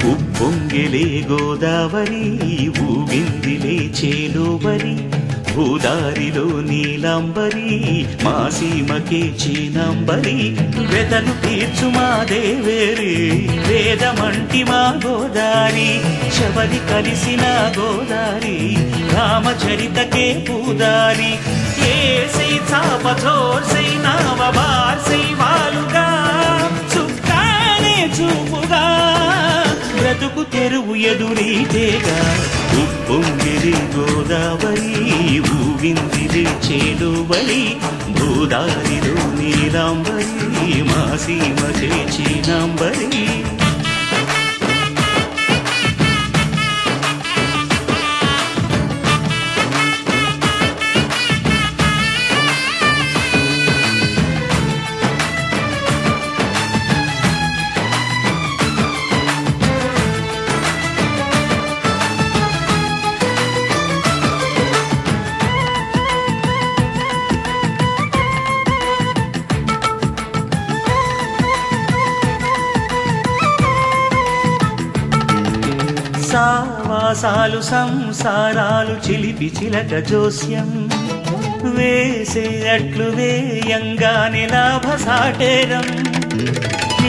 ఉప్పొంగిలే గోదావరి ఊగిందిలే చేలోబరి భూదారిలో నీలాంబరి మా సీమకే చీనాంబరి వెదలు తీర్చు మా దేవేరి వేదమంటి మా గోదారి శబరి కలిసిన గోదారి రామచరితకే పూదారి ఏసై చాపచోర్సై నావబార్సై వాలుగా చుక్కానే చూపుగా బ్రతుకు తెరువు ఎదురీతేగా ఉప్పొంగిలి గోదావరి ఊగిందిలే చేలోబరి భూదారిలో నీలాంబరి మా సీమకే చీనాంబరి సావాసాలు సంసారాలు చిలిపి చిలక జోస్యం వేసే అట్లు వేయంగానే లాభసాటేరం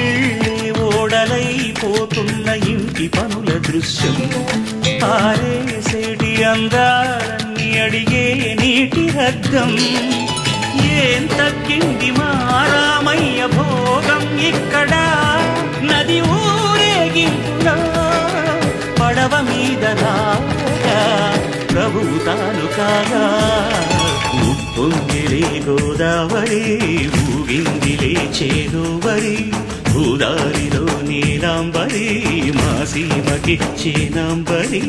ఇళ్ళే ఓడలైపోతున్న ఇంటి పనుల దృశ్యం ఆరేసేటి అందాలన్నీ అడిగే నీటి రద్దం ఏం తగ్గింది మా రామయ్య భోగం ఇక్కడ నది ఊరేగింపులో పడవ మీద రాగా ప్రభువు తాను కాగా ఉప్పొంగిలే గోదావరి ఊగిందిలే చేలోబరి భూదారిలో నీలాంబరి మా సీమకి చీనాంబరి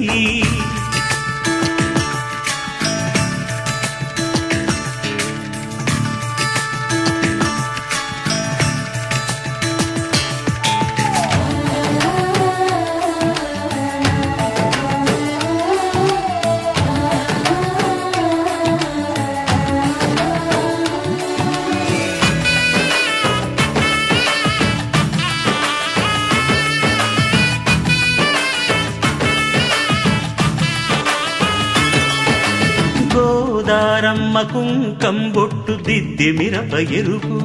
గోదారమ్మ కుంకం బొట్టు దిద్ది మిరప ఎరుపు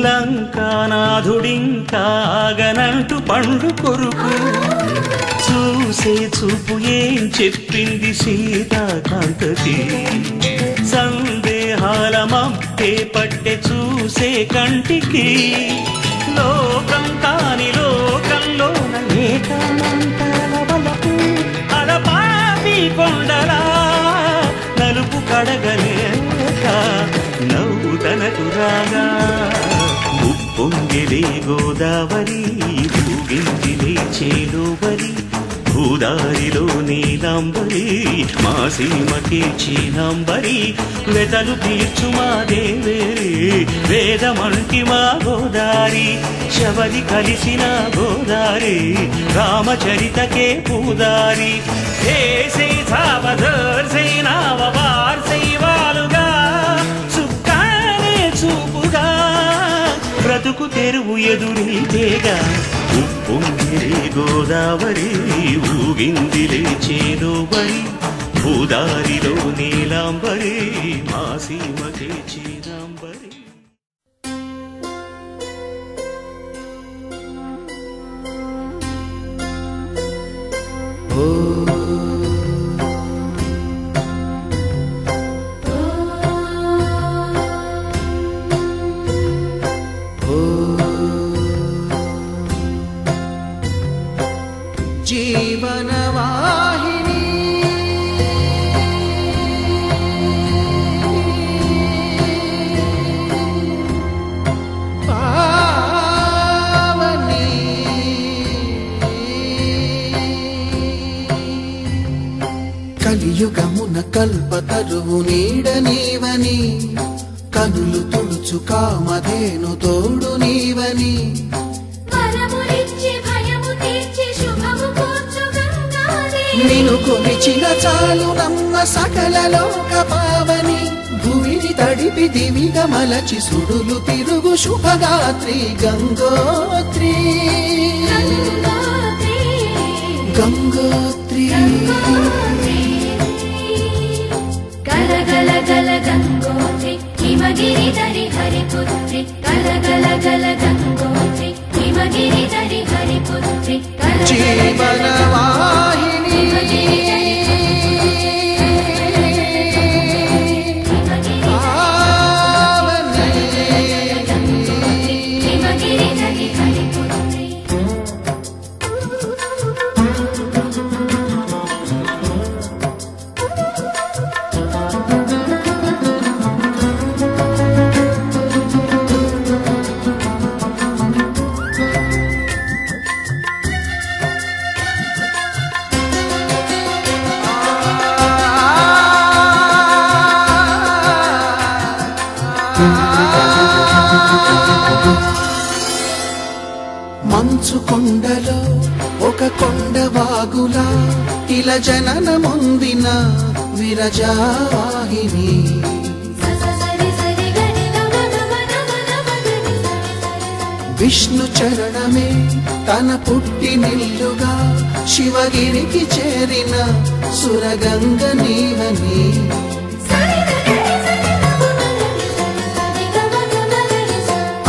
లంకానాథుడింకాగనంటూ పండు కొరుకు చూసే చూపు ఏం చెప్పింది సీతాకాంతకి సందేహాల మబ్బే పట్టె చూసే కంటికి లోకం కాని లోకంలోన ఏకాంతాల వలపు అలపాపి కొండలా నలుపు కడగలేక నవ్వు తనకు రాగా ఉప్పొంగిలే గోదావరి ఊగిందిలే చేలోబరి భూదారిలో నీలాంబరి మా సీమకే చీనాంబరి వెదలు తీర్చు మా దేవేరి వేదమంటి మా గోదారి శబరి కలిసిన గోదారి రామచరితకే పూదారి ఏసై సావధర్సై నావబార్సై వాలుగా చుక్కానే చూపుగా బ్రతుకు తెరువు ఎదురీతేగా ఉప్పొంగిలే గోదావరి ఊగిందిలే చేలోబరి భూదారిలో నీలాంబరి మా సీమకే చీనాంబరి కలియుగమున కల్పతరువు నీడ నీవని కనులు తుడుచు కామధేను తోడు నీవని నిను కొలిచిన చాలు నమ్మ సకల లోక పావని భూమిని తడిపి దివిగా మలచి సుడులు తిరుగు శుభగాత్రి గంగోత్రి గంగోత్రి గల గల గల గంగోత్రి హిమగిరి దరి హరిపుత్రి గల గల గల గంగోత్రి హిమగిరి దరి హరిపుత్రి జీవనవాహిని హిమగిరి దరి హరిపుత్రి మంచు కొండలో ఒక కొండ వాగులా ఇలా జననముందిన విరజావాహిని విష్ణు చరణమే తన పుట్టినిల్లుగా శివగిరికి చేరిన సురగంగ నీవని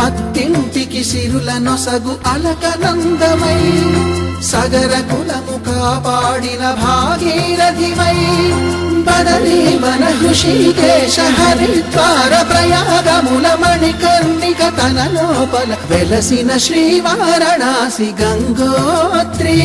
అత్తింటికి సిరుల నొసగు అలకనందమై సగర కులము కాపాడిన భాగీరథివై బదరీ వన హృషికేశ హరిద్వార ప్రయాగముల మణికర్ణిక తన లోపల వెలసిన శ్రీవారణాసి గంగోత్రి